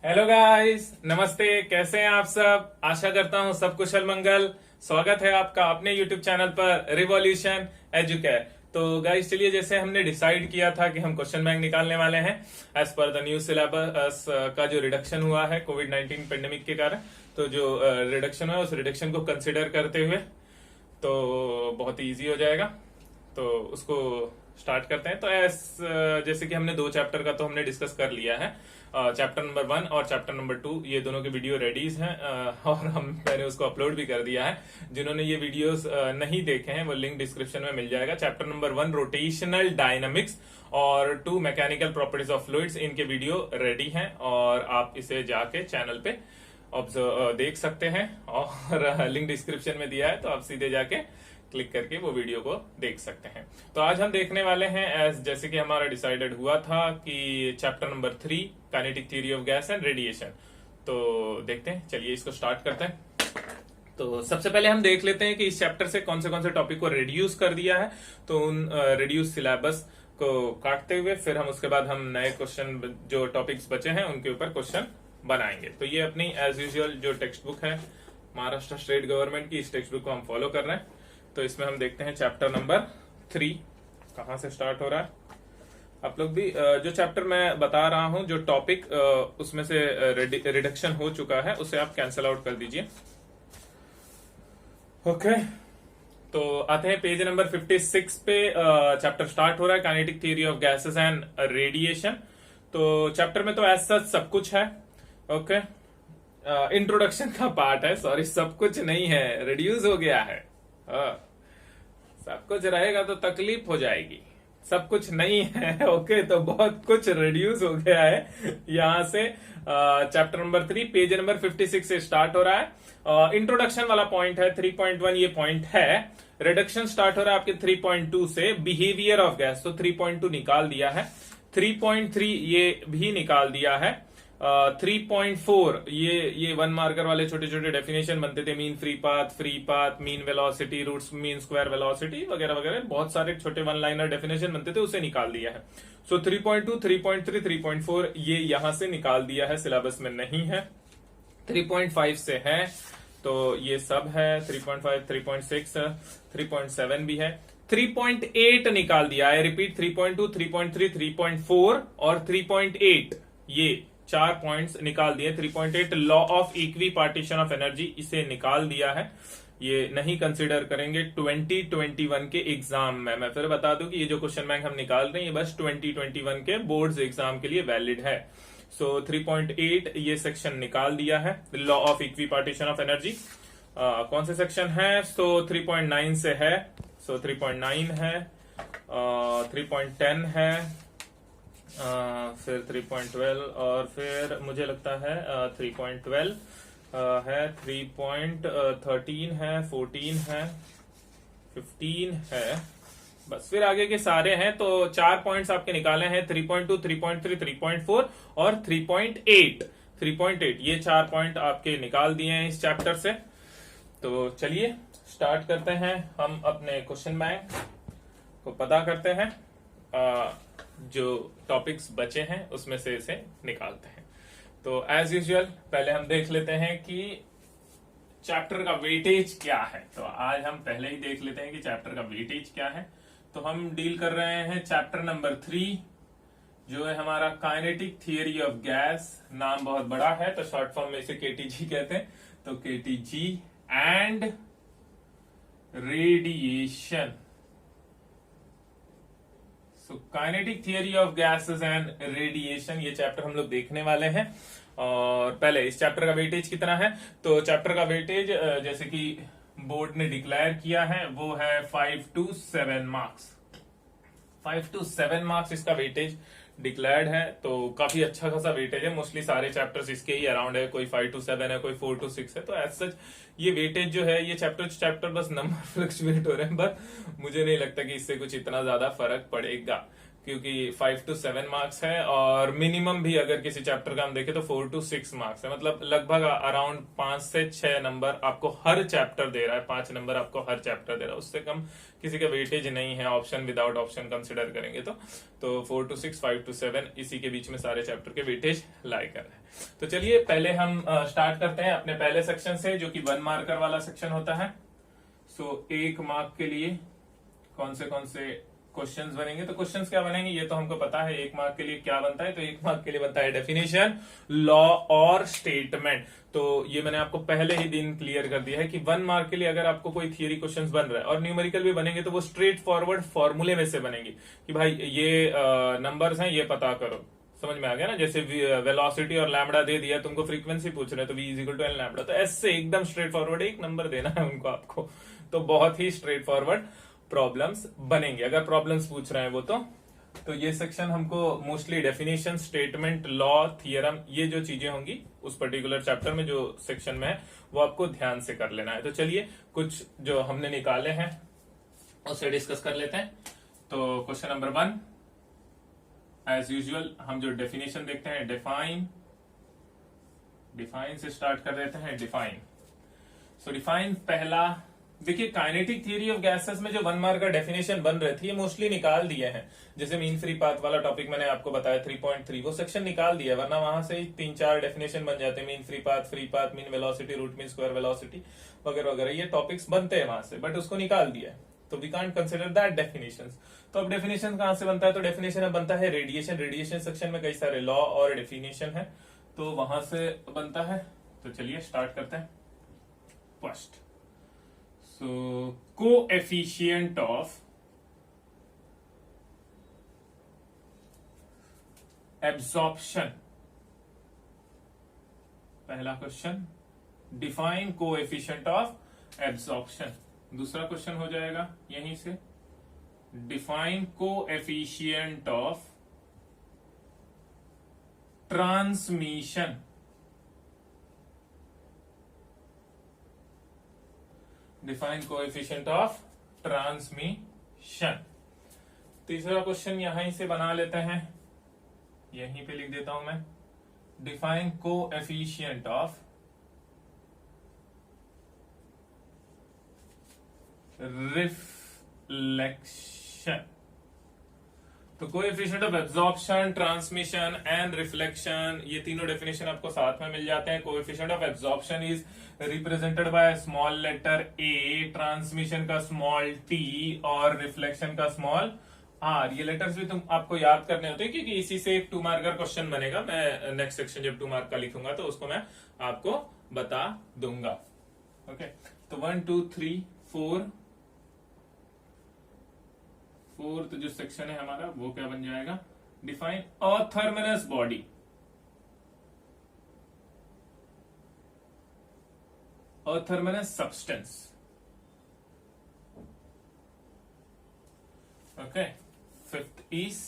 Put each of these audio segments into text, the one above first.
Hello guys, नमस्ते। कैसे हैं आप सब? आशा करता हूं सब कुशल मंगल। स्वागत है आपका अपने यूट्यूब चैनल पर रिवॉल्यूशन एजुकेयर। तो गाइस चलिए, जैसे हमने डिसाइड किया था कि हम क्वेश्चन बैंक निकालने वाले हैं as per the new syllabus का जो रिडक्शन हुआ है कोविड-19 पेंडेमिक के कारण, तो जो रिडक्शन हुआ उस रिडक्शन को कंसिडर करते हुए तो बहुत इजी हो जाएगा। तो उसको स्टार्ट करते हैं। तो जैसे कि हमने दो चैप्टर का तो हमने डिस्कस कर लिया है। चैप्टर नंबर 1 और चैप्टर नंबर 2 ये दोनों के वीडियो रेडीज हैं, और मैंने उसको अपलोड भी कर दिया है। जिन्होंने ये वीडियोस नहीं देखे हैं वो लिंक डिस्क्रिप्शन में मिल जाएगा। चैप्टर नंबर 1 रोटेशनल डायनामिक्स और 2 मैकेनिकल प्रॉपर्टीज ऑफ फ्लूइड्स, इनके वीडियो रेडी हैं और आप इसे जाके चैनल पे देख सकते हैं, और लिंक डिस्क्रिप्शन में दिया है तो आप सीधे जाके क्लिक करके वो वीडियो को देख सकते हैं। तो आज हम देखने वाले हैं जैसे कि हमारा डिसाइडेड हुआ था कि chapter number 3 kinetic theory of gas and radiation. तो देखते हैं, चलिए इसको स्टार्ट करते हैं। तो सबसे पहले हम देख लेते हैं कि इस चैप्टर से कौन से टॉपिक को रिड्यूस कर दिया है। तो उन रिड्यूस सिलेबस को काटते हुए फिर हम उसके बाद हम नए क्वेश्चन, जो टॉपिक्स बचे हैं उनके ऊपर क्वेश्चन बनाएंगे। तो ये अपनी एज यूजुअल जो टेक्स्ट बुक है महाराष्ट्र स्टेट गवर्नमेंट की, इस टेक्स्ट बुक को हम फॉलो कर रहे हैं। तो इसमें हम देखते हैं चैप्टर नंबर 3 कहां से स्टार्ट हो रहा है। आप लोग भी जो चैप्टर मैं बता रहा हूं, जो टॉपिक उसमें से रिडक्शन हो चुका है उसे आप कैंसिल आउट कर दीजिए। ओके, तो आते हैं पेज नंबर 56 पे। चैप्टर स्टार्ट हो रहा है kinetic theory of gases and radiation. तो चैप्टर में तो एज सच सब कुछ है। ओके, इंट्रोडक्शन का पार्ट है, सॉरी सब कुछ नहीं है, रिड्यूस हो गया है। सब कुछ रहेगा तो तकलीफ हो जाएगी, सब कुछ नहीं है। ओके, तो बहुत कुछ रिड्यूस हो गया है यहां से। चैप्टर नंबर 3 पेज नंबर 56 से स्टार्ट हो रहा है। इंट्रोडक्शन वाला पॉइंट है 3.1, ये पॉइंट है। रिडक्शन स्टार्ट हो रहा है आपके 3.2 से, बिहेवियर ऑफ गैस। तो 3.2 निकाल दिया है, 3.3 ये भी निकाल दिया है। 3.4 ये 1 मार्कर वाले छोटे छोटे डेफिनेशन बनते थे, mean free path, mean velocity, roots mean square velocity वगैरह वगैरह, बहुत सारे छोटे 1 लाइनर डेफिनेशन बनते थे, उसे निकाल दिया है। सो 3.2, 3.3, 3.4 ये यहां से निकाल दिया है, सिलेबस में नहीं है। 3.5 से है तो ये सब है, 3.5, 3.6, 3.7 भी है। 3.8 निकाल दिया है, रिपीट 3.2, 3.3, 3.4 और 3.8, ये 4 पॉइंट्स निकाल दिए। 3.8 law of equi partition of energy, इसे निकाल दिया है, ये नहीं कंसिडर करेंगे 2021 के एग्जाम में। मैं फिर बता दूं कि ये जो क्वेश्चन बैंक हम निकाल रहे हैं ये बस 2021 के बोर्ड्स एग्जाम के लिए वैलिड है। सो 3.8 ये सेक्शन निकाल दिया है, law of equi partition of energy. कौन से सेक्शन है? सो 3.9 से है, सो 3.9 है, 3.10 है, फिर 3.12 और फिर मुझे लगता है 3.12 है, 3.13 है, 14 है, 15 है, बस फिर आगे के सारे हैं। तो 4 पॉइंट्स आपके निकाले हैं, 3.2, 3.3, 3.4 और 3.8। 3.8 ये 4 पॉइंट आपके निकाल दिए हैं इस चैप्टर से। तो चलिए स्टार्ट करते हैं, हम अपने क्वेश्चन बैंक को पता करते हैं। जो टॉपिक्स बचे हैं उसमें से इसे निकालते हैं। तो एज यूजुअल पहले हम देख लेते हैं कि चैप्टर का वेटेज क्या है। तो आज हम पहले ही देख लेते हैं कि चैप्टर का वेटेज क्या है। तो हम डील कर रहे हैं चैप्टर नंबर 3, जो है हमारा काइनेटिक थियरी ऑफ गैस। नाम बहुत बड़ा है तो शॉर्ट फॉर्म में इसे केटीजी कहते हैं। तो KTG and radiation. So kinetic theory of gases and radiation, ये चैप्टर हम लोग देखने वाले हैं। और पहले इस चैप्टर का वेटेज कितना है? तो चैप्टर का वेटेज जैसे कि बोर्ड ने डिक्लेयर किया है वो है 5 to 7 मार्क्स। 5 to 7 मार्क्स इसका वेटेज डिक्लेयर्ड है। तो काफी अच्छा खासा वेटेज है, मोस्टली सारे चैप्टर्स इसके ही अराउंड है, कोई 5 to 7 है, कोई 4 to 6 है। तो एज सच ये वेटेज जो है, ये चैप्टर बस नंबर फ्लक्चुएट हो रहे हैं, बट मुझे नहीं लगता कि इससे कुछ इतना ज्यादा फर्क पड़ेगा, क्योंकि 5 to 7 मार्क्स है, और मिनिमम भी अगर किसी चैप्टर का हम देखें तो 4 to 6 मार्क्स है। मतलब लगभग अराउंड 5 से 6 नंबर आपको हर चैप्टर दे रहा है, 5 नंबर आपको हर चैप्टर दे रहा है, उससे कम किसी का वेटेज नहीं है ऑप्शन विदाउट ऑप्शन कंसिडर करेंगे तो 4 to 6, 5 to 7 इसी के बीच में सारे चैप्टर के वेटेज लाई कर रहे हैं। तो चलिए पहले हम स्टार्ट करते हैं अपने पहले सेक्शन से, जो कि 1 मार्कर वाला सेक्शन होता है। सो 1 मार्क के लिए कौन से क्वेश्चंस बनेंगे? तो क्वेश्चंस क्या बनेंगे ये तो हमको पता है। 1 मार्क के लिए क्या बनता है? तो 1 मार्क के लिए बनता है डेफिनेशन, लॉ और स्टेटमेंट। तो ये मैंने आपको पहले ही दिन क्लियर कर दिया है कि 1 मार्क के लिए अगर आपको कोई थियरी क्वेश्चंस बन रहा है और न्यूमेरिकल भी बनेंगे तो वो स्ट्रेट फॉरवर्ड फॉर्मूले में से बनेंगे कि भाई ये नंबर्स हैं, ये पता करो। समझ में आ गया ना? जैसे वेलोसिटी और लैम्बडा दे दिया, तुमको फ्रीक्वेंसी पूछ रहे हैं तो v is equal to N lambda, तो ऐसे एकदम स्ट्रेट फॉरवर्ड एक नंबर देना है उनको आपको। तो बहुत ही स्ट्रेट फॉरवर्ड प्रॉब्लम्स बनेंगे अगर प्रॉब्लम्स पूछ रहे हैं वो। तो ये सेक्शन हमको mostly definition, statement, law, theorem, ये जो चीजें होंगी उस पर्टिकुलर चैप्टर में जो सेक्शन में है वो आपको ध्यान से कर लेना है। तो चलिए कुछ जो हमने निकाले हैं उससे डिस्कस कर लेते हैं। तो क्वेश्चन नंबर 1, एज यूजुअल हम जो डेफिनेशन देखते हैं, डिफाइन से स्टार्ट कर देते हैं। सो डिफाइन पहला, देखिए काइनेटिक थ्योरी ऑफ गैसेस में जो 1 मार्क का डेफिनेशन बन रहे थे ये मोस्टली निकाल दिए हैं। जैसे मीन फ्री पाथ वाला टॉपिक मैंने आपको बताया 3.3, वो सेक्शन निकाल दिया है, वरना वहां से ही 3-4 डेफिनेशन बन जाते हैं। Mean free path, mean velocity, root mean square velocity वगैरह वगैरह, ये टॉपिक्स बनते हैं वहां से, बट उसको निकाल दिया है तो we can't consider that definition. तो अब डेफिनेशन कहां से बनता है? तो डेफिनेशन अब बनता है रेडिएशन सेक्शन में कई सारे लॉ और डेफिनेशन है, तो वहां से बनता है। तो चलिए स्टार्ट करते हैं। First, so coefficient of absorption, पहला question, define coefficient of absorption. दूसरा क्वेश्चन हो जाएगा यहीं से, define coefficient of transmission. Define coefficient of transmission. तीसरा क्वेश्चन यहीं से बना लेते हैं, यहीं पे लिख देता हूं मैं, डिफाइन कोएफिशिएंट ऑफ रिफ्लेक्शन। तो coefficient of absorption, transmission and reflection, ये तीनों डेफिनेशन आपको साथ में मिल जाते हैं। Coefficient of absorption is represented by small letter A, transmission का स्मॉल टी और रिफ्लेक्शन का स्मॉल आर। ये लेटर्स भी तुम आपको याद करने होते हैं क्योंकि इसी से एक 2 मार्कर क्वेश्चन बनेगा। मैं नेक्स्ट सेक्शन जब 2 मार्क का लिखूंगा तो उसको मैं आपको बता दूंगा। ओके, तो 1 2 3 4 फोर्थ जो सेक्शन है हमारा वो क्या बन जाएगा? Define a athermanous body. A athermanous substance. Okay, fifth is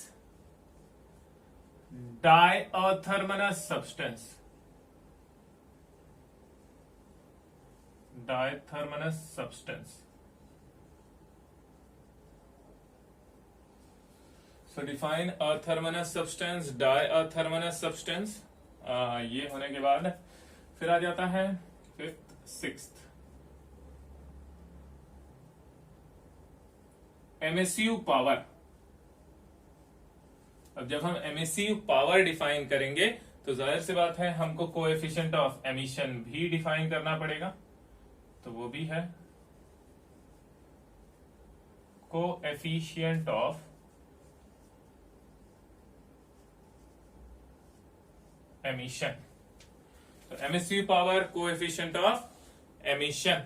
diathermanous substance. Diathermanous substance. So define a thermalous substance, diathermalous substance। ये होने के बाद फिर आ जाता है 5th 6th, एमिसिव पावर। अब जब हम एमिसिव पावर डिफाइन करेंगे तो जाहिर सी बात है हमको कोएफिशिएंट ऑफ एमिशन भी डिफाइन करना पड़ेगा, तो वो भी है कोएफिशिएंट ऑफ एमिशन। तो emissive power, coefficient of emission.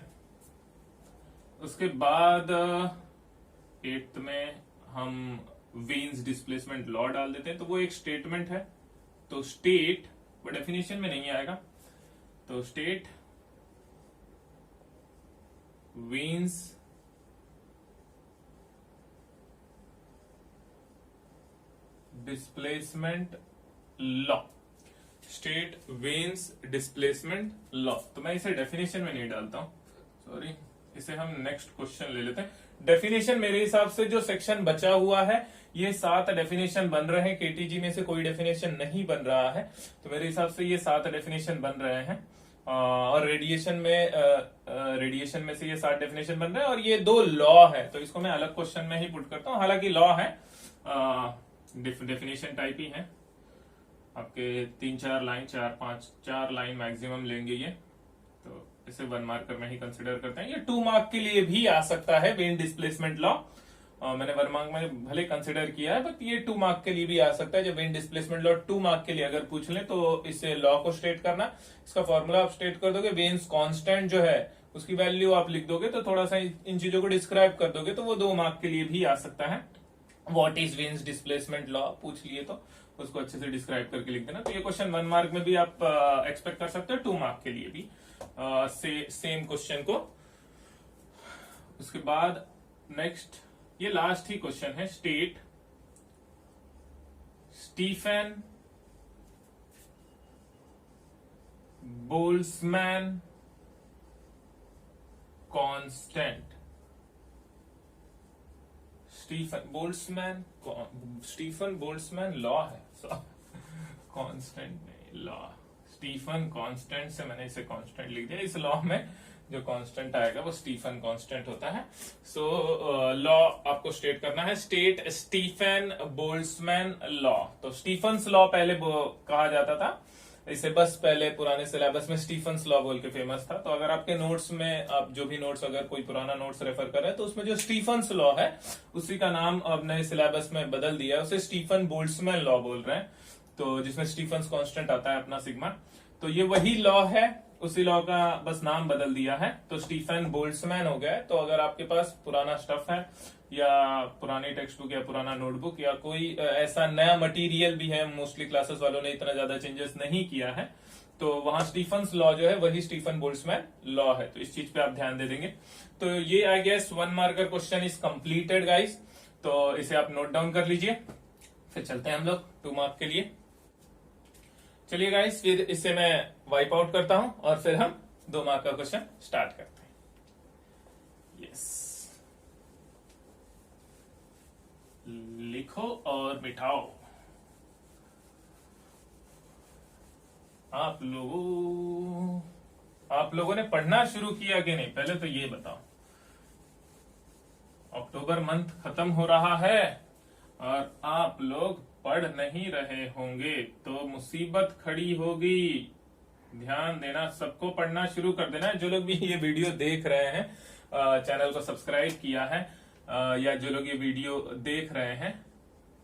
उसके बाद 8th में हम वीन्स डिस्प्लेसमेंट लॉ डाल देते हैं, तो वो एक स्टेटमेंट है। तो स्टेट वो डेफिनेशन में नहीं आएगा, तो state Wien's displacement law, state Wien's displacement law. तो मैं इसे डेफिनेशन में नहीं डालता हूं, सॉरी, इसे हम नेक्स्ट क्वेश्चन ले लेते हैं। डेफिनेशन मेरे हिसाब से जो सेक्शन बचा हुआ है ये 7 डेफिनेशन बन रहे हैं। केटीजी में से कोई डेफिनेशन नहीं बन रहा है, तो मेरे हिसाब से ये 7 डेफिनेशन बन रहे हैं। और रेडिएशन में से ये 7 डेफिनेशन बन रहे हैं, और ये 2 लॉ है, तो इसको मैं अलग क्वेश्चन में ही पुट करता हूँ। हालांकि लॉ है, डेफिनेशन टाइप ही है। आपके 3-4 लाइन, 4 लाइन मैक्सिमम लेंगे ये, तो इसे 1 मार्कर में ही कंसिडर करते हैं। ये 2 मार्क के लिए भी आ सकता है, वेन डिस्प्लेसमेंट लॉ। मैंने 1 मार्क में भले कंसिडर किया है, बट ये 2 मार्क के लिए भी आ सकता है। जब वेन डिस्प्लेसमेंट लॉ 2 मार्क के लिए अगर पूछ ले तो इसे लॉ को स्टेट करना, इसका फॉर्मूला आप स्टेट कर दोगे, वेन्स कांस्टेंट जो है उसकी वैल्यू आप लिख दोगे, तो थोड़ा सा इन चीजों को डिस्क्राइब कर दोगे, तो वो 2 मार्क के लिए भी आ सकता है। What is veins displacement law पूछ लिए तो उसको अच्छे से डिस्क्राइब करके लिख देना। तो ये क्वेश्चन 1 मार्क में भी आप एक्सपेक्ट कर सकते हो, 2 मार्क के लिए भी सेम क्वेश्चन को। उसके बाद नेक्स्ट, ये लास्ट ही क्वेश्चन है। State Stefan Boltzmann constant. Stefan Boltzmann law है, कांस्टेंट नहीं, लॉ। स्टीफन कांस्टेंट से मैंने इसे कांस्टेंट लिख दिया। इस लॉ में जो कांस्टेंट आएगा वो स्टीफन कांस्टेंट होता है। सो लॉ आपको स्टेट करना है, स्टेट स्टीफन बोल्ट्जमैन लॉ। तो स्टीफन्स लॉ पहले कहा जाता था, इसे बस पहले पुराने सिलेबस में स्टीफन्स लॉ बोल के फेमस था। तो अगर आपके नोट्स में, आप जो भी नोट्स, अगर कोई पुराना नोट्स रेफर कर रहे हैं, तो उसमें जो स्टीफन्स लॉ है उसी का नाम अब नए सिलेबस में बदल दिया है, उसे स्टीफन बोल्ट्जमैन लॉ बोल रहे हैं। तो जिसमें स्टीफन्स कांस्टेंट आता है अपना सिग्मा, तो ये वही लॉ है, उसी लॉ का बस नाम बदल दिया है, तो स्टीफन बोल्ट्जमैन हो गया। तो अगर आपके पास पुराना स्टफ है या पुरानी टेक्स्ट बुक या पुराना नोटबुक या कोई ऐसा नया मटेरियल भी है, मोस्टली क्लासेस वालों ने इतना ज्यादा चेंजेस नहीं किया है, तो वहां स्टीफन्स लॉ जो है वही स्टीफन बोल्ट्जमैन लॉ है। तो इस चीज पे आप ध्यान दे देंगे। तो ये I guess 1 marker question is completed guys, तो इसे आप नोट डाउन कर लीजिए। फिर चलते हैं हम लोग 2 मार्क के लिए। चलिए गाइस, फिर इसे मैं वाइप आउट करता हूं और फिर हम 2 मार्क का क्वेश्चन स्टार्ट करते हैं। यस, लिखो और मिटाओ। आप लोगों ने पढ़ना शुरू किया कि नहीं, पहले तो ये बताओ। अक्टूबर मंथ खत्म हो रहा है और आप लोग पढ़ नहीं रहे होंगे तो मुसीबत खड़ी होगी। ध्यान देना, सबको पढ़ना शुरू कर देना है। जो लोग भी ये वीडियो देख रहे हैं, चैनल को सब्सक्राइब किया है, या जो लोग ये वीडियो देख रहे हैं,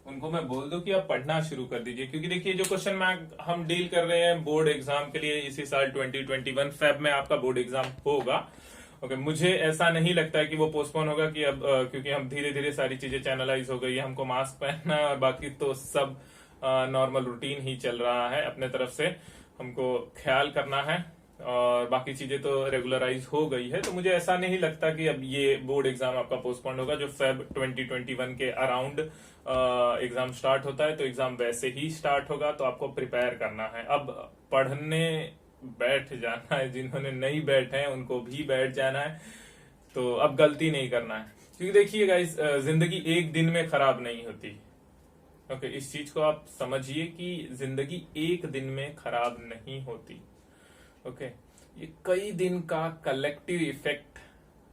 उनको मैं बोल दूं कि आप पढ़ना शुरू कर दीजिए। क्योंकि देखिए, जो क्वेश्चन हम डील कर रहे हैं बोर्ड एग्जाम के लिए, इसी साल 2021 फेब में आपका बोर्ड एग्जाम होगा। ओके, मुझे ऐसा नहीं लगता है कि वो पोस्टपोन होगा, कि अब क्योंकि हम धीरे धीरे सारी चीजें चैनलाइज हो गई है, हमको मास्क पहनना है और बाकी तो सब नॉर्मल रूटीन ही चल रहा है। अपने तरफ से हमको ख्याल करना है और बाकी चीजें तो रेगुलराइज हो गई है। तो मुझे ऐसा नहीं लगता कि अब ये बोर्ड एग्जाम आपका पोस्टपोन होगा। जो फेब 2021 के अराउंड एग्जाम स्टार्ट होता है, तो एग्जाम वैसे ही स्टार्ट होगा। तो आपको प्रिपेयर करना है, अब पढ़ने बैठ जाना है। जिन्होंने नहीं बैठे हैं उनको भी बैठ जाना है। तो अब गलती नहीं करना है, क्योंकि देखिए गाइस, जिंदगी एक दिन में खराब नहीं होती। ओके, इस चीज को आप समझिए कि जिंदगी एक दिन में खराब नहीं होती। ओके, ये कई दिन का कलेक्टिव इफेक्ट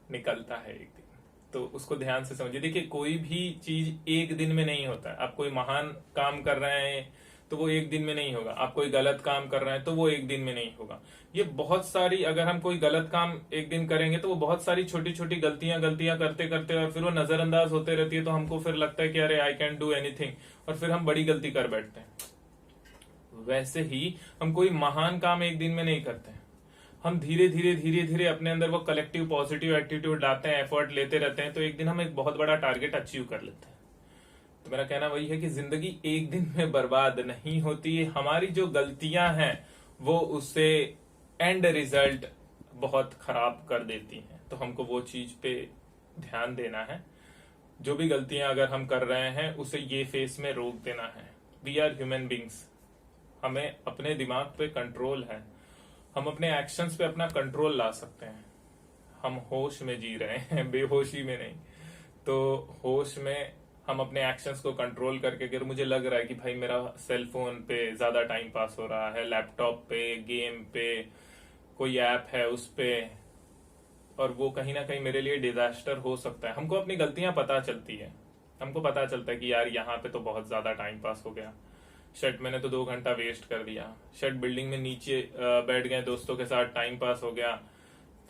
निकलता है एक दिन, तो उसको ध्यान से समझिए। देखिए, कोई भी चीज एक दिन में नहीं होता है। आप कोई महान काम कर रहे हैं तो वो एक दिन में नहीं होगा। आप कोई गलत काम कर रहे हैं तो वो एक दिन में नहीं होगा। ये बहुत सारी, अगर हम कोई गलत काम एक दिन करेंगे तो वो बहुत सारी छोटी छोटी गलतियां करते करते और फिर वो नजरअंदाज होते रहती है। तो हमको फिर लगता है कि अरे आई कैन डू एनीथिंग, और फिर हम बड़ी गलती कर बैठते हैं। वैसे ही हम कोई महान काम एक दिन में नहीं करते हैं। हम धीरे धीरे अपने अंदर वो कलेक्टिव पॉजिटिव एटीट्यूड लाते हैं, एफर्ट लेते रहते हैं, तो एक दिन हम एक बहुत बड़ा टारगेट अचीव कर लेते हैं। तो मेरा कहना वही है कि जिंदगी एक दिन में बर्बाद नहीं होती। हमारी जो गलतियां हैं वो उससे एंड रिजल्ट बहुत खराब कर देती हैं। तो हमको वो चीज पे ध्यान देना है। जो भी गलतियां अगर हम कर रहे हैं उसे ये फेस में रोक देना है। वी आर ह्यूमन बींग्स, हमें अपने दिमाग पे कंट्रोल है। हम अपने एक्शंस पे अपना कंट्रोल ला सकते हैं। हम होश में जी रहे हैं, बेहोशी में नहीं। तो होश में हम अपने एक्शंस को कंट्रोल करके, अगर मुझे लग रहा है कि भाई मेरा सेल फोन पे ज्यादा टाइम पास हो रहा है, लैपटॉप पे, गेम पे, कोई ऐप है उस पे, और वो कहीं ना कहीं मेरे लिए डिजास्टर हो सकता है, हमको अपनी गलतियां पता चलती है, हमको पता चलता है कि यार यहाँ पे तो बहुत ज्यादा टाइम पास हो गया, शर्ट मैंने तो 2 घंटा वेस्ट कर दिया, शर्ट बिल्डिंग में नीचे बैठ गए दोस्तों के साथ, टाइम पास हो गया,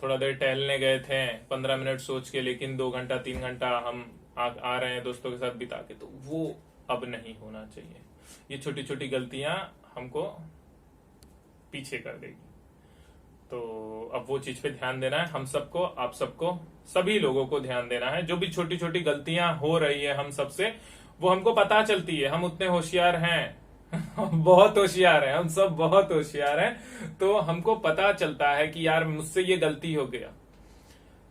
थोड़ा देर टहलने गए थे 15 मिनट सोच के, लेकिन 2 घंटा 3 घंटा हम आ रहे हैं दोस्तों के साथ बिता के, तो वो अब नहीं होना चाहिए। ये छोटी छोटी गलतियां हमको पीछे कर देगी। तो अब वो चीज पे ध्यान देना है हम सबको, आप सबको, सभी लोगों को ध्यान देना है। जो भी छोटी छोटी गलतियां हो रही है हम सबसे, वो हमको पता चलती है, हम उतने होशियार हैं बहुत होशियार हैं, हम सब बहुत होशियार हैं। तो हमको पता चलता है कि यार मुझसे ये गलती हो गया,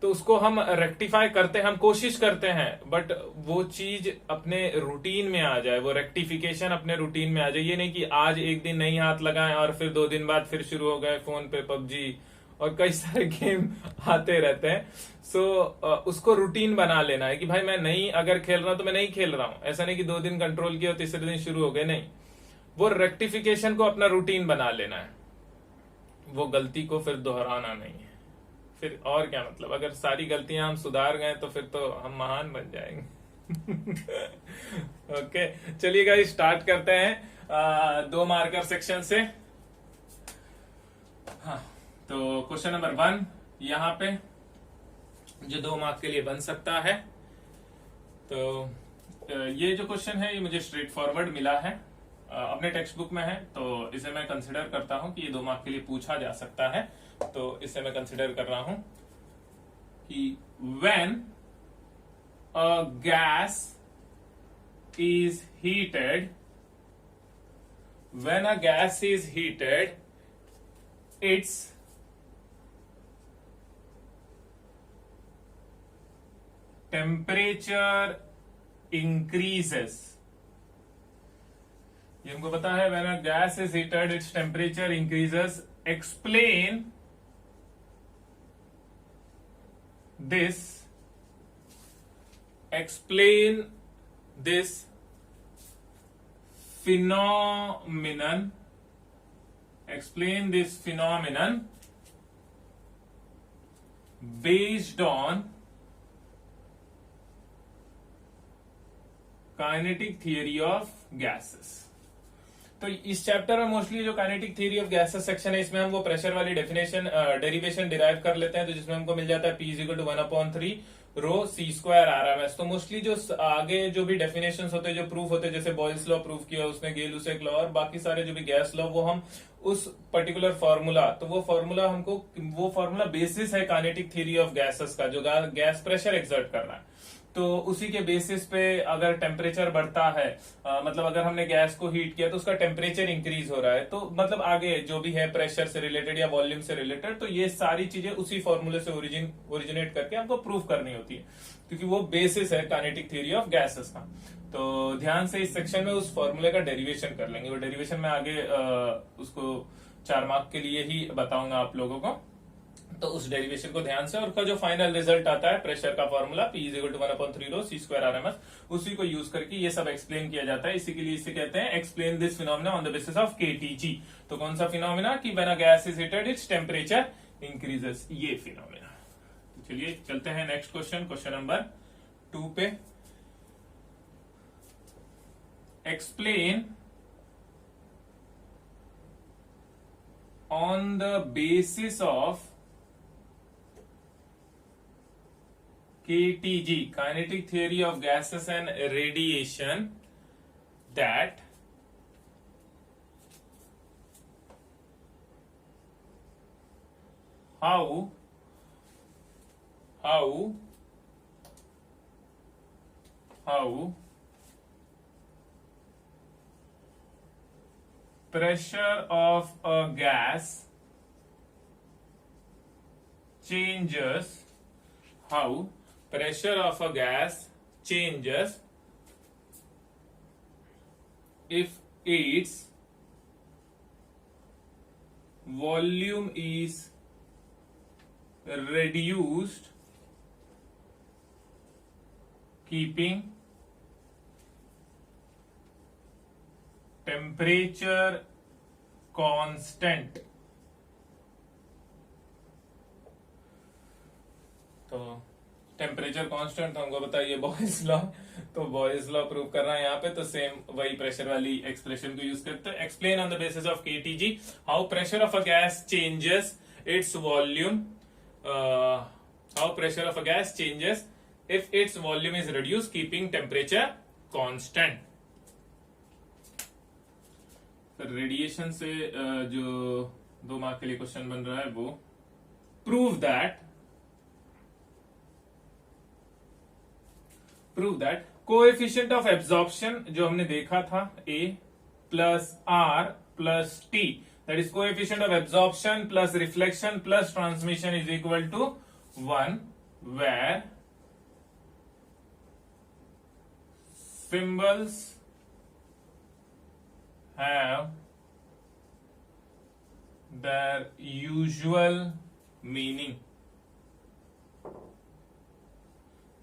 तो उसको हम रेक्टिफाई करते हैं, हम कोशिश करते हैं, बट वो चीज अपने रूटीन में आ जाए, वो रेक्टिफिकेशन अपने रूटीन में आ जाए। ये नहीं कि आज एक दिन नहीं हाथ लगाएं और फिर 2 दिन बाद फिर शुरू हो गए फोन पे पबजी और कई सारे गेम आते रहते हैं। सो उसको रूटीन बना लेना है कि भाई मैं नहीं अगर खेल रहा हूं तो मैं नहीं खेल रहा हूं, ऐसा नहीं कि 2 दिन कंट्रोल किया और तीसरे दिन शुरू हो गए, नहीं, वो रेक्टिफिकेशन को अपना रूटीन बना लेना है, वो गलती को फिर दोहराना नहीं है। फिर और क्या मतलब, अगर सारी गलतियां हम सुधार गए तो फिर तो हम महान बन जाएंगे ओके, चलिए गाइस स्टार्ट करते हैं 2 मार्कर सेक्शन से। हाँ, तो क्वेश्चन नंबर 1 यहाँ पे जो 2 मार्क के लिए बन सकता है। तो ये जो क्वेश्चन है ये मुझे स्ट्रेट फॉरवर्ड मिला है, अपने टेक्स्ट बुक में है, तो इसे मैं कंसिडर करता हूं कि ये 2 मार्क के लिए पूछा जा सकता है। तो इसे मैं कंसिडर कर रहा हूं कि when a gas is heated, when a gas is heated, its temperature increases. ये हमको पता है, when a gas is heated its temperature increases. Explain this, explain this phenomenon, explain this phenomenon based on kinetic theory of gases। तो इस chapter में mostly जो kinetic theory of gases section है, इसमें हम वो प्रेशर वाली डेफिनेशन डेरिवेशन डिराइव कर लेते हैं, तो जिसमें हमको मिल जाता है P = 1/3 रो C स्क्वायर RMS। तो मोस्टली जो आगे जो भी डेफिनेशंस होते हैं, जो प्रूफ होते हैं, जैसे बॉयल्स लॉ प्रूफ किया उसने, गेल-लुसेक लॉ और बाकी सारे जो भी गैस लॉ, वो हम उस पर्टिकुलर फॉर्मूला, तो वो फॉर्मूला हमको, वो फॉर्मूला बेसिस है काइनेटिक थ्योरी ऑफ गैसेस का, जो गैस प्रेशर एक्सर्ट कर रहा है। तो उसी के बेसिस पे अगर टेम्परेचर बढ़ता है, मतलब अगर हमने गैस को हीट किया तो उसका टेम्परेचर इंक्रीज हो रहा है, तो मतलब आगे जो भी है प्रेशर से रिलेटेड या वॉल्यूम से रिलेटेड, तो ये सारी चीजें उसी फॉर्मूले से ओरिजिनेट करके हमको प्रूव करनी होती है, क्योंकि वो बेसिस है काइनेटिक थ्योरी ऑफ गैसेस का। तो ध्यान से इस सेक्शन में उस फॉर्मूले का डेरिवेशन कर लेंगे, वो डेरिवेशन में आगे उसको 4 मार्क के लिए ही बताऊंगा आप लोगों को। तो उस डेरिवेशन को ध्यान से, और उसका जो फाइनल रिजल्ट आता है प्रेशर का फॉर्मूला P = 1/3 रो C स्क्वायर RMS, उसी को यूज करके ये सब एक्सप्लेन किया जाता है। इसी के लिए इसे कहते हैं explain this phenomena on the basis of KTG। तो कौन सा फिनोमेना कि when a gas is heated its temperature increases, ये फिनोमेना। तो चलिए चलते हैं नेक्स्ट क्वेश्चन, क्वेश्चन नंबर 2 पे। Explain on the basis of KTG, kinetic theory of gases and radiation, that how pressure of a gas changes, how pressure of a gas changes if its volume is reduced keeping temperature constant. तो temperature constant तो हमको बताइए boys law, तो boys law prove कर रहा है यहाँ पे, तो सेम वही प्रेशर वाली एक्सप्रेशन को यूज करते हैं। Explain on the basis of KTG how pressure of a gas changes its volume, how pressure of a gas changes if its volume is reduce keeping temperature constant. Radiation से जो 2 mark के लिए question बन रहा है वो prove that coefficient of absorption जो हमने देखा था A plus R plus T, that is coefficient of absorption plus reflection plus transmission is equal to 1, where symbols have their usual meaning।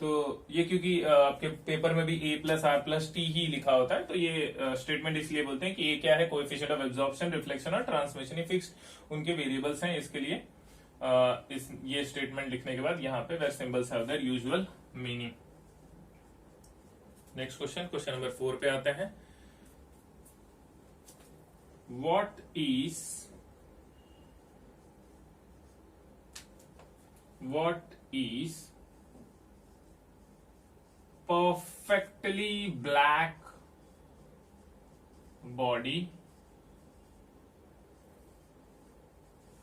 तो ये क्योंकि आपके पेपर में भी A plus R plus t ही लिखा होता है, तो ये स्टेटमेंट इसलिए बोलते हैं कि ये क्या है, कोएफिशिएंट ऑफ एब्जॉर्प्शन, रिफ्लेक्शन और ट्रांसमिशन, ये फिक्स्ड उनके वेरिएबल्स हैं। इसके लिए ये स्टेटमेंट लिखने के बाद यहाँ पे where symbols have their usual meaning. Next question, question number 4 पे आते हैं। What is perfectly black body?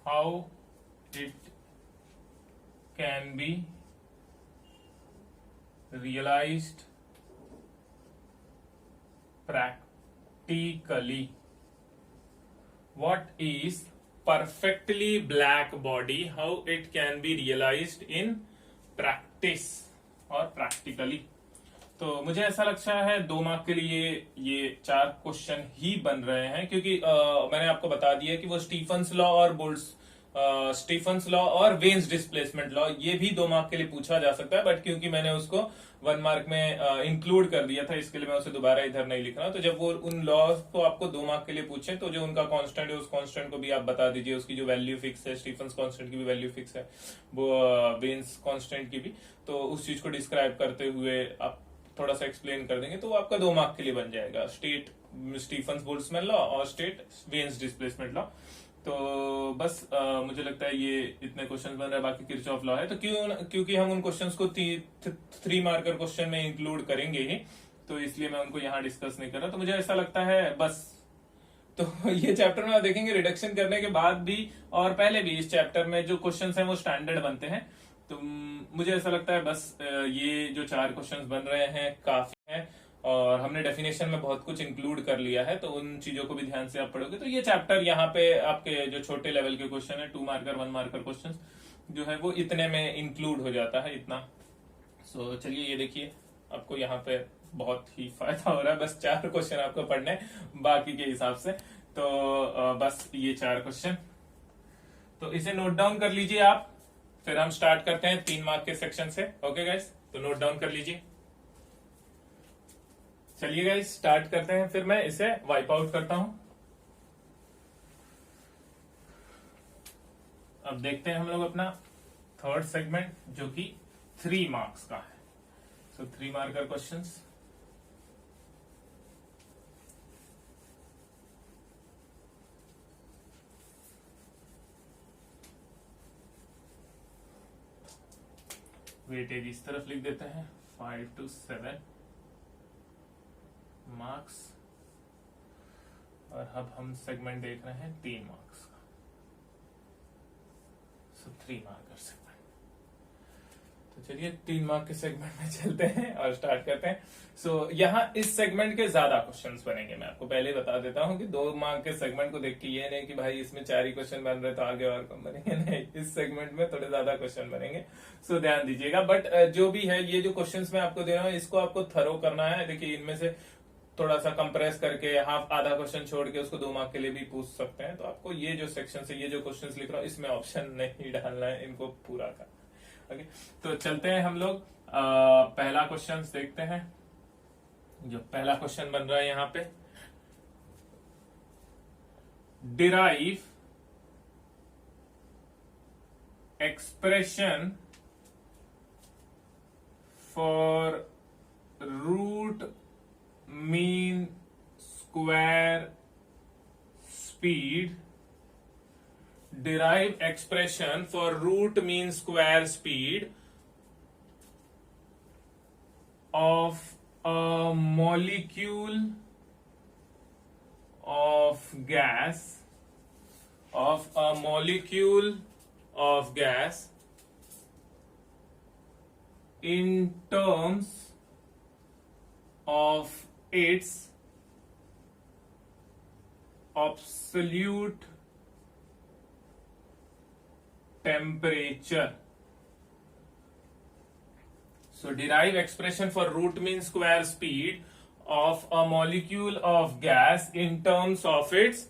How it can be realized practically? What is perfectly black body? How it can be realized in practice और practically? तो मुझे ऐसा लगता है 2 mark के लिए ये 4 क्वेश्चन ही बन रहे हैं, क्योंकि मैंने आपको बता दिया कि वो स्टीफन्स लॉ और स्टीफन्स लॉ और वेन्स डिस्प्लेसमेंट लॉ ये भी 2 मार्क के लिए पूछा जा सकता है, बट क्योंकि मैंने उसको 1 मार्क में इंक्लूड कर दिया था, इसके लिए मैं उसे दोबारा इधर नहीं लिख रहा। तो जब वो उन लॉज को आपको 2 मार्क के लिए पूछे तो जो उनका कांस्टेंट है उस कांस्टेंट को भी आप बता दीजिए, उसकी जो वैल्यू फिक्स है, स्टीफन्स कांस्टेंट की भी वैल्यू फिक्स है, वो वेन्स कांस्टेंट की भी, तो उस चीज को डिस्क्राइब करते हुए आप थोड़ा सा एक्सप्लेन कर देंगे तो वो आपका 2 मार्क के लिए बन जाएगा, स्टेट स्टीफन्स बोल्ट्जमैन लॉ और स्टेट वेन्स डिस्प्लेसमेंट लॉ। तो बस मुझे लगता है ये इतने क्वेश्चंस बन रहे हैं, बाकी किरचॉफ लॉ है। तो क्योंकि हम उन क्वेश्चंस को 3 मार्कर क्वेश्चन में इंक्लूड करेंगे ही, तो इसलिए मैं उनको यहाँ डिस्कस नहीं कर रहा। तो मुझे ऐसा लगता है बस, तो ये चैप्टर में आप देखेंगे रिडक्शन करने के बाद भी और पहले भी इस चैप्टर में जो क्वेश्चंस हैं वो स्टैंडर्ड बनते हैं। तो मुझे ऐसा लगता है बस ये जो 4 क्वेश्चंस बन रहे हैं काफी हैं, और हमने डेफिनेशन में बहुत कुछ इंक्लूड कर लिया है, तो उन चीजों को भी ध्यान से आप पढ़ोगे तो ये चैप्टर यहाँ पे आपके जो छोटे लेवल के क्वेश्चन है 2 मार्कर 1 मार्कर क्वेश्चन जो है वो इतने में इंक्लूड हो जाता है इतना। सो चलिए ये देखिए, आपको यहाँ पे बहुत ही फायदा हो रहा है, बस 4 क्वेश्चन आपको पढ़ने बाकी के हिसाब से। तो बस ये 4 क्वेश्चन, तो इसे नोट डाउन कर लीजिए आप, फिर हम स्टार्ट करते हैं 3 मार्क के सेक्शन से। ओके गाइस, तो नोट डाउन कर लीजिए। चलिए गाइस स्टार्ट करते हैं, फिर मैं इसे वाइप आउट करता हूं। अब देखते हैं हम लोग अपना 3rd सेगमेंट जो कि 3 मार्क्स का है। सो 3 मार्कर क्वेश्चंस। वेटेज इस तरफ लिख देते हैं 5 to 7 मार्क्स, और अब हम सेगमेंट देख रहे हैं 3 मार्क्स का। सो 3 मार्कर सेगमेंट। तो चलिए 3 मार्क के सेगमेंट में चलते हैं और स्टार्ट करते हैं। सो यहाँ इस सेगमेंट के ज्यादा क्वेश्चंस बनेंगे, मैं आपको पहले बता देता हूँ कि 2 मार्क के सेगमेंट को देख के ये नहीं कि भाई इसमें 4 ही क्वेश्चन बन रहे तो आगे और कम बनेंगे, नहीं, इस सेगमेंट में थोड़े ज्यादा क्वेश्चन बनेंगे। सो ध्यान दीजिएगा। बट जो भी है ये जो क्वेश्चन मैं आपको दे रहा हूँ इसको आपको थरो करना है। देखिए इनमें से थोड़ा सा कंप्रेस करके आधा क्वेश्चन छोड़ के उसको 2 मार्क के लिए भी पूछ सकते हैं। तो आपको ये जो सेक्शन से ये जो क्वेश्चंस लिख रहा हूँ इसमें ऑप्शन नहीं डालना है, इनको पूरा करना। ओके, तो चलते हैं हम लोग पहला क्वेश्चन देखते हैं। जो पहला क्वेश्चन बन रहा है यहां पे, derive expression for root mean square speed, derive expression for root mean square speed of a molecule of gas, in terms of its absolute temperature. So derive expression for root mean square speed of a molecule of gas in terms of its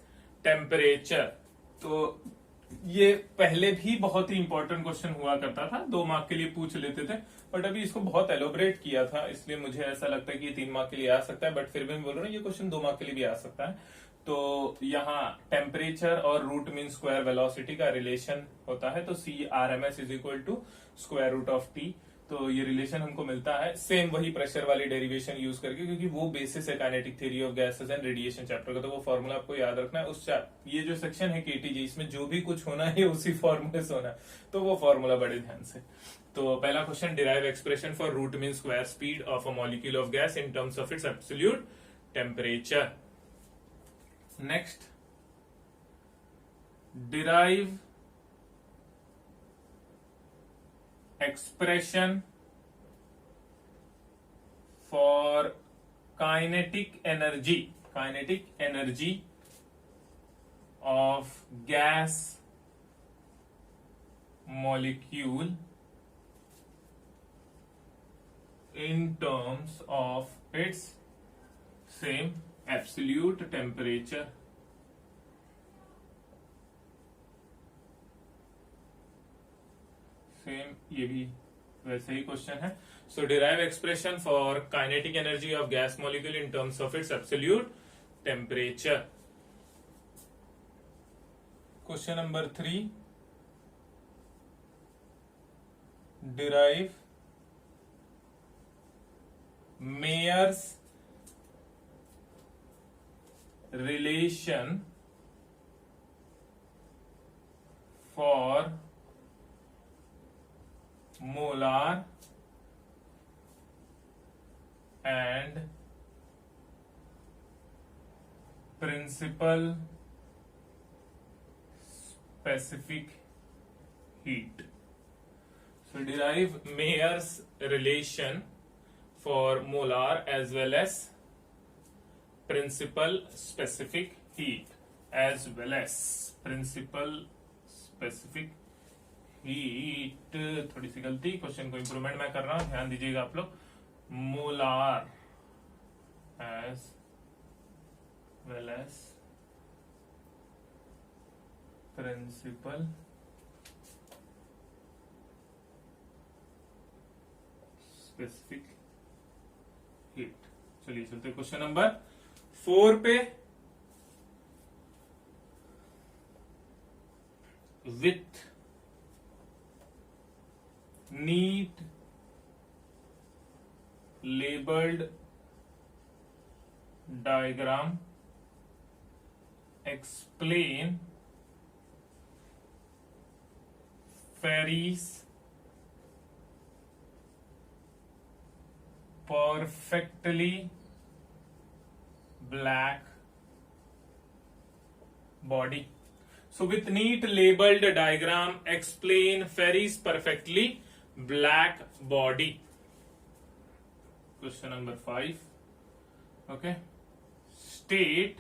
temperature. तो ये पहले भी बहुत ही important question हुआ करता था, 2 mark के लिए पूछ लेते थे, बट अभी इसको बहुत एलोबरेट किया था, इसलिए मुझे ऐसा लगता है कि ये 3 मार्क के लिए आ सकता है, बट फिर भी मैं बोल रहा हूँ ये क्वेश्चन 2 मार्क के लिए भी आ सकता है। तो यहाँ टेम्परेचर और रूट मीन स्क्वायर वेलोसिटी का रिलेशन होता है, तो C R M S is equal to square root of T. तो ये रिलेशन हमको मिलता है सेम वही प्रेशर वाली डेरिवेशन यूज करके, क्योंकि वो बेसिस है kinetic theory of gases and radiation chapter का, तो वो फॉर्मूला आपको याद रखना है। ये जो सेक्शन है केटीजी, इसमें जो भी कुछ होना है उसी फॉर्मूले से होना है, तो वो फॉर्मूला बड़े ध्यान से। तो पहला question, derive expression for root mean square speed of a molecule of gas in terms of its absolute temperature. Next, derive expression for kinetic energy of gas molecule in terms of its same absolute temperature. Same ये भी वैसे ही question है। So derive expression for kinetic energy of gas molecule in terms of its absolute temperature. Question number 3, derive Mayer's relation for molar and principal specific heat. So derive Mayer's relation for molar as well as principal specific heat, heat. थोड़ी सी गलती, question को improvement मैं कर रहा हूं, ध्यान दीजिएगा आप लोग। Molar as well as principal specific heat. चलिए चलते क्वेश्चन नंबर 4 पे। With neat labeled diagram explain Ferri's perfectly black body. So with neat labeled diagram explain Ferri's perfectly black body. Question number 5. Okay. State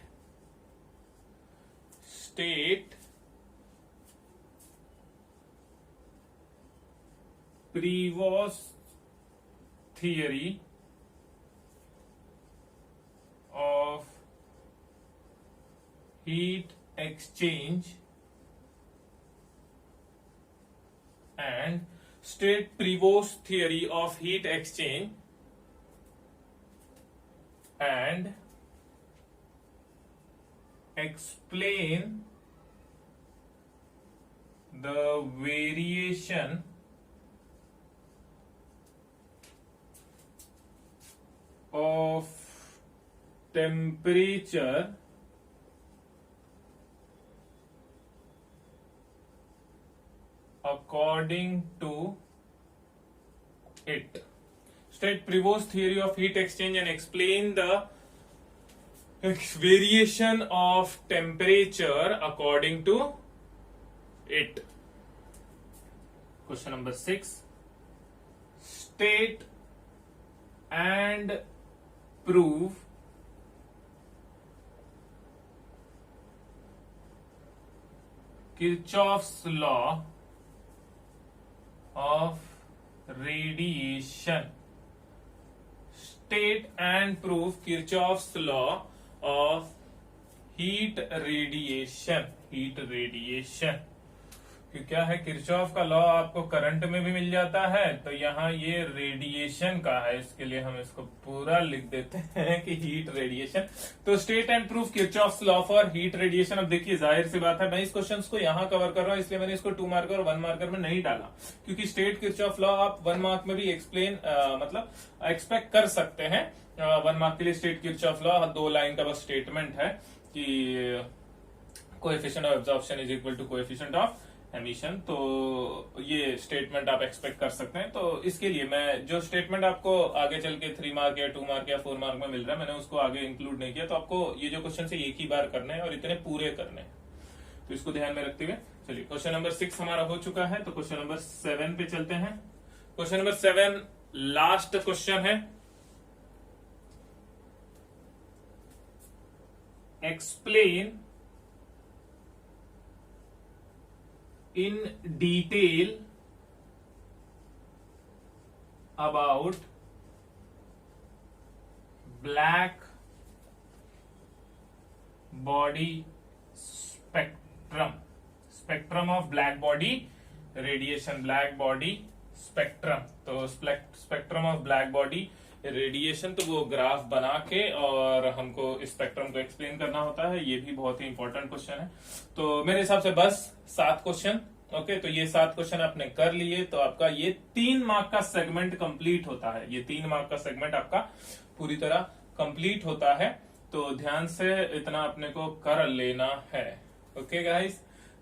Prevost theory of heat exchange and state Prevost theory of heat exchange and explain the variation of temperature according to it. State Prevost's theory of heat exchange and explain the variation of temperature according to it. Question number 6. State and prove Kirchhoff's law of radiation. State and prove Kirchhoff's law of heat radiation. Heat radiation. कि क्या है, Kirchhoff का law आपको current में भी मिल जाता है, तो यहाँ ये रेडिएशन का है, इसके लिए हम इसको पूरा लिख देते हैं कि हीट रेडिएशन। तो state and proof Kirchhoff's law for heat radiation. अब देखिए जाहिर सी बात है, मैं इस क्वेश्चन को यहाँ कवर कर रहा हूँ, इसलिए मैंने इसको 2 मार्कर और 1 मार्कर में नहीं डाला, क्योंकि स्टेट किरचॉफ लॉ आप 1 मार्क में भी एक्सप्लेन मतलब एक्सपेक्ट कर सकते हैं। 1 मार्क के लिए स्टेट किरचॉफ लॉ 2 लाइन का बस स्टेटमेंट है कि coefficient of absorption is equal to coefficient of emission. तो ये स्टेटमेंट आप एक्सपेक्ट कर सकते हैं। तो इसके लिए मैं जो स्टेटमेंट आपको आगे चल के 3 मार्क या 2 मार्क या 4 मार्क में मिल रहा है, मैंने उसको आगे इंक्लूड नहीं किया। तो आपको ये जो क्वेश्चन है एक ही बार करने हैं और इतने पूरे करने हैं, तो इसको ध्यान में रखते हुए चलिए क्वेश्चन नंबर 6 हमारा हो चुका है। तो क्वेश्चन नंबर 7 पे चलते हैं। क्वेश्चन नंबर 7 लास्ट क्वेश्चन है। Explain in detail about black body spectrum of black body radiation, black body spectrum। तो spectrum of black body radiation, तो वो ग्राफ बना के और हमको स्पेक्ट्रम को एक्सप्लेन करना होता है। ये भी बहुत ही इंपॉर्टेंट क्वेश्चन है। तो मेरे हिसाब से बस 7 क्वेश्चन। ओके, तो ये 7 क्वेश्चन आपने कर लिए तो आपका ये 3 मार्क का सेगमेंट कंप्लीट होता है। ये 3 मार्क का सेगमेंट आपका पूरी तरह कंप्लीट होता है। तो ध्यान से इतना अपने को कर लेना है। ओके गाइस,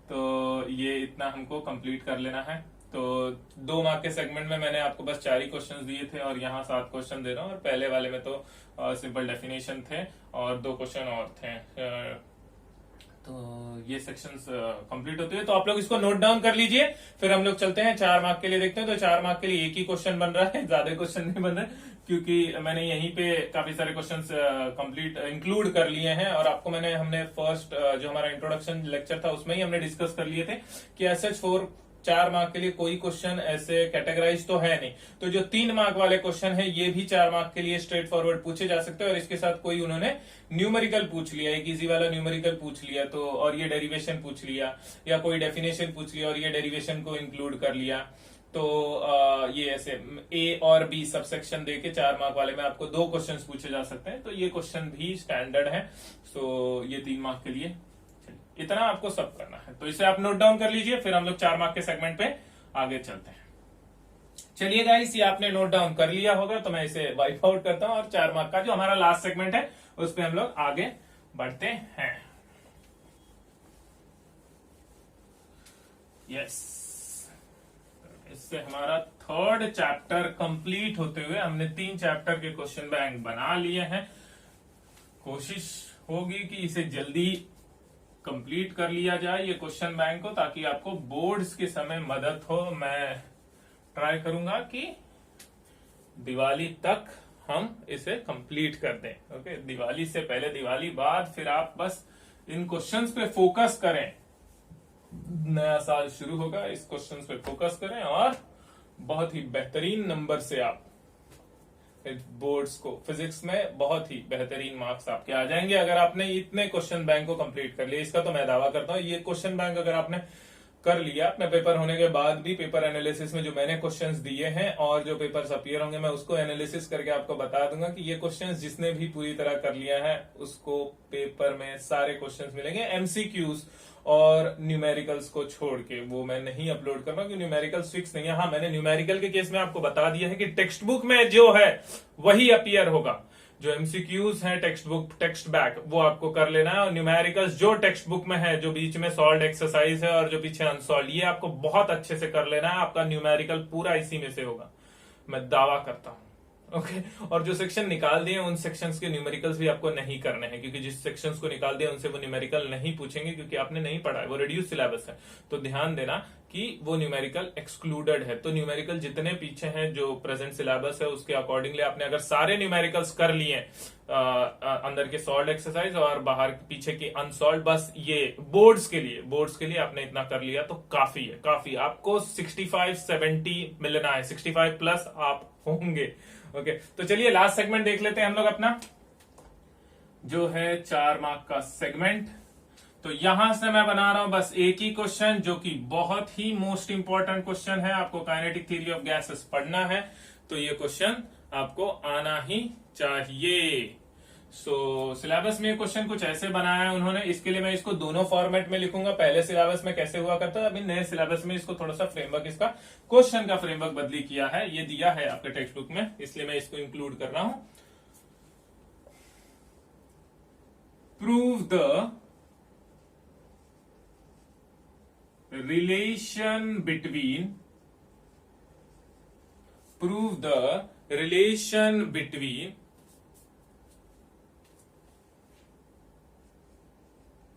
तो ये इतना हमको कंप्लीट कर लेना है। तो 2 मार्क के सेगमेंट में मैंने आपको बस 4 ही क्वेश्चंस दिए थे और यहाँ 7 क्वेश्चन दे रहा हूँ। और पहले वाले में तो सिंपल डेफिनेशन थे और 2 क्वेश्चन और थे। तो ये सेक्शंस कंप्लीट होते हैं। तो आप लोग इसको नोट डाउन कर लीजिए, फिर हम लोग चलते हैं 4 मार्क के लिए। देखते हैं तो 4 मार्क के लिए एक ही क्वेश्चन बन रहा है, ज्यादा क्वेश्चन नहीं बन रहे, क्योंकि मैंने यहीं पे काफी सारे क्वेश्चंस कंप्लीट इंक्लूड कर लिए हैं। और आपको हमने फर्स्ट जो हमारा इंट्रोडक्शन लेक्चर था उसमें ही हमने डिस्कस कर लिए थे कि SH4 4 मार्क के लिए कोई क्वेश्चन ऐसे कैटेगराइज तो है नहीं। तो जो 3 मार्क वाले क्वेश्चन है ये भी 4 मार्क के लिए स्ट्रेट फॉरवर्ड पूछे जा सकते हैं। और इसके साथ कोई उन्होंने न्यूमेरिकल पूछ लिया, एक इजी वाला न्यूमेरिकल पूछ लिया, तो और ये डेरिवेशन पूछ लिया, या कोई डेफिनेशन पूछ लिया और ये डेरिवेशन को इंक्लूड कर लिया। तो ये ऐसे ए और बी सबसेक्शन दे के 4 मार्क वाले में आपको 2 क्वेश्चन पूछे जा सकते हैं। तो ये क्वेश्चन भी स्टैंडर्ड है। सो ये 3 मार्क के लिए इतना आपको सब करना है। तो इसे आप नोट डाउन कर लीजिए, फिर हम लोग 4 मार्क के सेगमेंट पे आगे चलते हैं। चलिए गाइस, ये आपने नोट डाउन कर लिया होगा, तो मैं इसे वाइप आउट करता हूं और 4 मार्क का जो हमारा लास्ट सेगमेंट है उस पर हम लोग आगे बढ़ते हैं। यस, इससे हमारा 3rd चैप्टर कंप्लीट होते हुए हमने 3 चैप्टर के क्वेश्चन बैंक बना लिए हैं। कोशिश होगी कि इसे जल्दी कंप्लीट कर लिया जाए ये क्वेश्चन बैंक को, ताकि आपको बोर्ड्स के समय मदद हो। मैं ट्राई करूंगा कि दिवाली तक हम इसे कंप्लीट कर दें। ओके, दिवाली से पहले, दिवाली बाद फिर आप बस इन क्वेश्चंस पे फोकस करें। नया साल शुरू होगा, इस क्वेश्चंस पे फोकस करें और बहुत ही बेहतरीन नंबर से आप बोर्ड्स को, फिजिक्स में बहुत ही बेहतरीन मार्क्स आपके आ जाएंगे अगर आपने इतने क्वेश्चन बैंक को कंप्लीट कर लिया। इसका तो मैं दावा करता हूं, ये क्वेश्चन बैंक अगर आपने कर लिया अपने पेपर होने के बाद भी, पेपर एनालिसिस में जो मैंने क्वेश्चंस दिए हैं और जो पेपर्स अपीयर होंगे मैं उसको एनालिसिस करके आपको बता दूंगा कि ये क्वेश्चंस जिसने भी पूरी तरह कर लिया है उसको पेपर में सारे क्वेश्चंस मिलेंगे, एमसीक्यूज और न्यूमेरिकल्स को छोड़ के। वो मैं नहीं अपलोड कर रहा हूं, न्यूमेरिकल्स फिक्स नहीं है। हाँ, मैंने न्यूमेरिकल के केस में आपको बता दिया है कि टेक्स्ट बुक में जो है वही अपीयर होगा, जो एमसीक्यूज हैं टेक्स्ट बुक टेक्स्ट बैक वो आपको कर लेना है, और न्यूमेरिकल्स जो टेक्स्ट बुक में है, जो बीच में सॉल्व एक्सरसाइज है और जो पीछे अनसॉल्व, ये आपको बहुत अच्छे से कर लेना है। आपका न्यूमेरिकल पूरा इसी में से होगा, मैं दावा करता हूं। ओके और जो सेक्शन निकाल दिए उन सेक्शंस के न्यूमेरिकल्स भी आपको नहीं करने हैं, क्योंकि जिस सेक्शंस को निकाल दिया उनसे वो न्यूमेरिकल नहीं पूछेंगे, क्योंकि आपने नहीं पढ़ा है, वो रिड्यूस सिलेबस है। तो ध्यान देना कि वो न्यूमेरिकल एक्सक्लूडेड है। तो न्यूमेरिकल जितने पीछे हैं जो प्रेजेंट सिलेबस है उसके अकॉर्डिंगली आपने अगर सारे न्यूमेरिकल्स कर लिए अंदर के सॉल्व एक्सरसाइज और बाहर पीछे के अनसॉल्व, बस ये बोर्ड्स के लिए आपने इतना कर लिया तो काफी है, काफी। आपको 65-70 मिलना है, 65 प्लस आप होंगे। ओके तो चलिए लास्ट सेगमेंट देख लेते हैं हम लोग अपना, जो है 4 मार्क का सेगमेंट। तो यहां से मैं बना रहा हूं बस एक ही क्वेश्चन, जो कि बहुत ही मोस्ट इंपॉर्टेंट क्वेश्चन है। आपको काइनेटिक थ्योरी ऑफ गैसेस पढ़ना है तो ये क्वेश्चन आपको आना ही चाहिए। सिलेबस में क्वेश्चन कुछ ऐसे बनाया है उन्होंने, इसके लिए मैं इसको दोनों फॉर्मेट में लिखूंगा। पहले सिलेबस में कैसे हुआ करता है, अभी नए सिलेबस में इसको थोड़ा सा फ्रेमवर्क, इसका क्वेश्चन का फ्रेमवर्क बदली किया है। ये दिया है आपके टेक्स्ट बुक में, इसलिए मैं इसको इंक्लूड कर रहा हूं। Prove the relation between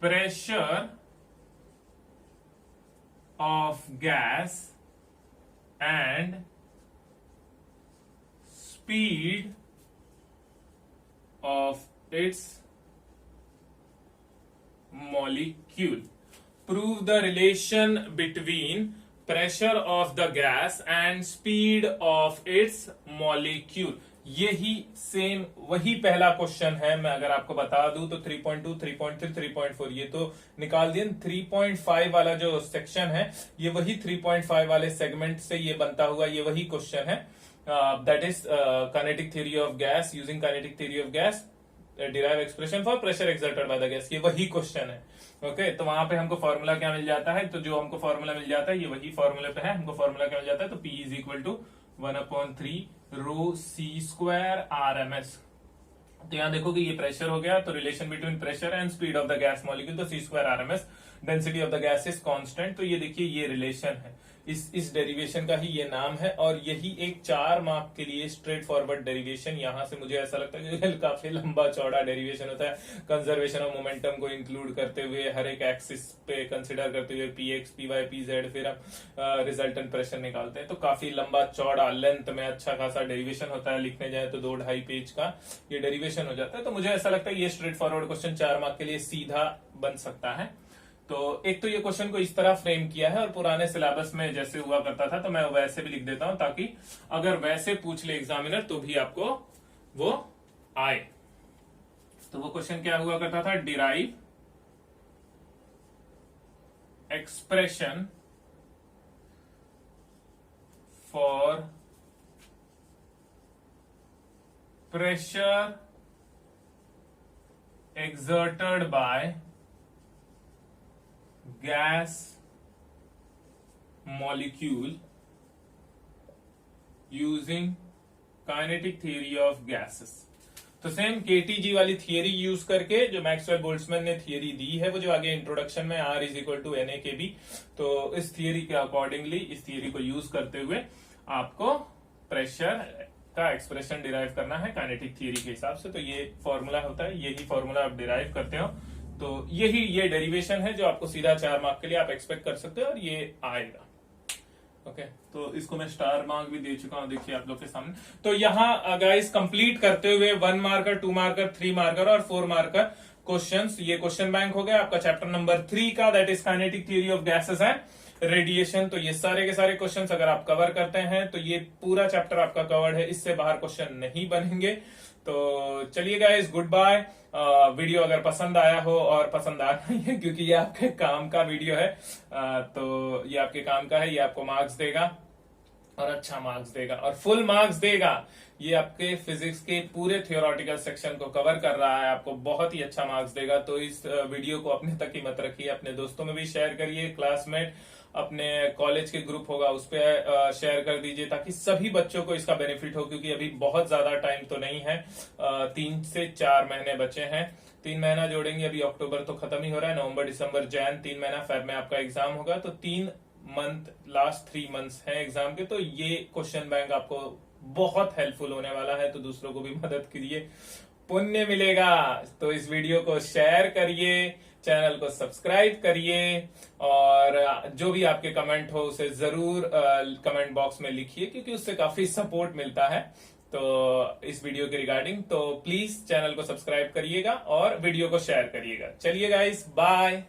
pressure of gas and speed of its molecule. Prove the relation between pressure of the gas and speed of its molecule. यही सेम वही पहला क्वेश्चन है। मैं अगर आपको बता दूं तो 3.2, 3.3, 3.4 ये तो निकाल दिए। 3.5 वाला जो सेक्शन है ये वही 3.5 वाले सेगमेंट से ये बनता हुआ ये वही क्वेश्चन है। That is kinetic theory of gas, using kinetic theory of gas derive expression for pressure exerted by the gas, ये वही क्वेश्चन है। ओके तो वहां पे हमको फॉर्मूला क्या मिल जाता है, तो जो हमको फॉर्मूला मिल जाता है ये वही फॉर्मूले पे है। हमको फॉर्मूला क्या मिल जाता है, तो P is equal to 1/3 rho C square RMS। तो यहां देखो कि ये प्रेशर हो गया, तो relation between pressure and speed of the gas molecule, तो C square RMS, density of the gas is constant. तो ये देखिए ये रिलेशन है, इस डेरिवेशन का ही ये नाम है, और यही एक 4 मार्क के लिए स्ट्रेट फॉरवर्ड डेरिवेशन। यहां से मुझे ऐसा लगता है कि काफी लंबा चौड़ा डेरिवेशन होता है, कंजर्वेशन ऑफ मोमेंटम को इंक्लूड करते हुए, हर एक एक्सिस पे कंसिडर करते हुए px, py, pz, फिर हम रिजल्टेंट प्रेशर निकालते हैं। तो काफी लंबा चौड़ा लेंथ में अच्छा खासा डेरिवेशन होता है, लिखने जाए तो 2-2.5 पेज का ये डेरिवेशन हो जाता है। तो मुझे ऐसा लगता है ये स्ट्रेट फॉरवर्ड क्वेश्चन 4 मार्क के लिए सीधा बन सकता है। तो एक तो ये क्वेश्चन को इस तरह फ्रेम किया है, और पुराने सिलेबस में जैसे हुआ करता था तो मैं वैसे भी लिख देता हूं, ताकि अगर वैसे पूछ ले एग्जामिनर तो भी आपको वो आए। तो वो क्वेश्चन क्या हुआ करता था, derive expression for pressure exerted by gas molecule using kinetic theory of gases। तो सेम केटीजी वाली थियरी यूज करके जो मैक्सवेल बोल्ट्जमैन ने थियरी दी है, वो जो आगे इंट्रोडक्शन में R is equal to NA/KB, तो इस थियरी के अकॉर्डिंगली इस थियरी को यूज करते हुए आपको प्रेशर का एक्सप्रेशन डिराइव करना है काइनेटिक थियरी के हिसाब से। तो ये फॉर्मूला होता है, यही फॉर्मूला आप डिराइव करते हो, तो यही ये डेरिवेशन है जो आपको सीधा 4 मार्क के लिए आप एक्सपेक्ट कर सकते हो, और ये आएगा। ओके तो इसको मैं स्टार मार्क भी दे चुका हूं, देखिए आप लोग के सामने। तो यहाँ गाइस कंप्लीट करते हुए 1 मार्कर, 2 मार्कर, 3 मार्कर और 4 मार्कर क्वेश्चंस, ये क्वेश्चन बैंक हो गया आपका चैप्टर नंबर 3 का, that is kinetic theory of gases and radiation. तो ये सारे के सारे क्वेश्चंस अगर आप कवर करते हैं तो ये पूरा चैप्टर आपका कवर्ड है, इससे बाहर क्वेश्चन नहीं बनेंगे। तो चलिए गाइस, गुड बाय। वीडियो अगर पसंद आया हो, और पसंद आ नहीं है क्योंकि ये आपके काम का वीडियो है, तो ये आपके काम का है, ये आपको मार्क्स देगा और अच्छा मार्क्स देगा और फुल मार्क्स देगा। ये आपके फिजिक्स के पूरे थियोरेटिकल सेक्शन को कवर कर रहा है, आपको बहुत ही अच्छा मार्क्स देगा। तो इस वीडियो को अपने तक ही मत रखिए, अपने दोस्तों में भी शेयर करिए, क्लासमेट, अपने कॉलेज के ग्रुप होगा उस पर शेयर कर दीजिए, ताकि सभी बच्चों को इसका बेनिफिट हो। क्योंकि अभी बहुत ज्यादा टाइम तो नहीं है, 3 से 4 महीने बचे हैं। 3 महीना जोड़ेंगे, अभी अक्टूबर तो खत्म ही हो रहा है, नवंबर दिसंबर जैन 3 महीना, फेब में आपका एग्जाम होगा। तो 3 मंथ, लास्ट 3 मंथ्स हैं एग्जाम के। तो ये क्वेश्चन बैंक आपको बहुत हेल्पफुल होने वाला है, तो दूसरों को भी मदद कीजिए, पुण्य मिलेगा। तो इस वीडियो को शेयर करिए, चैनल को सब्सक्राइब करिए, और जो भी आपके कमेंट हो उसे जरूर कमेंट बॉक्स में लिखिए, क्योंकि उससे काफी सपोर्ट मिलता है तो इस वीडियो के रिगार्डिंग। तो प्लीज चैनल को सब्सक्राइब करिएगा और वीडियो को शेयर करिएगा। चलिए गाइस, बाय।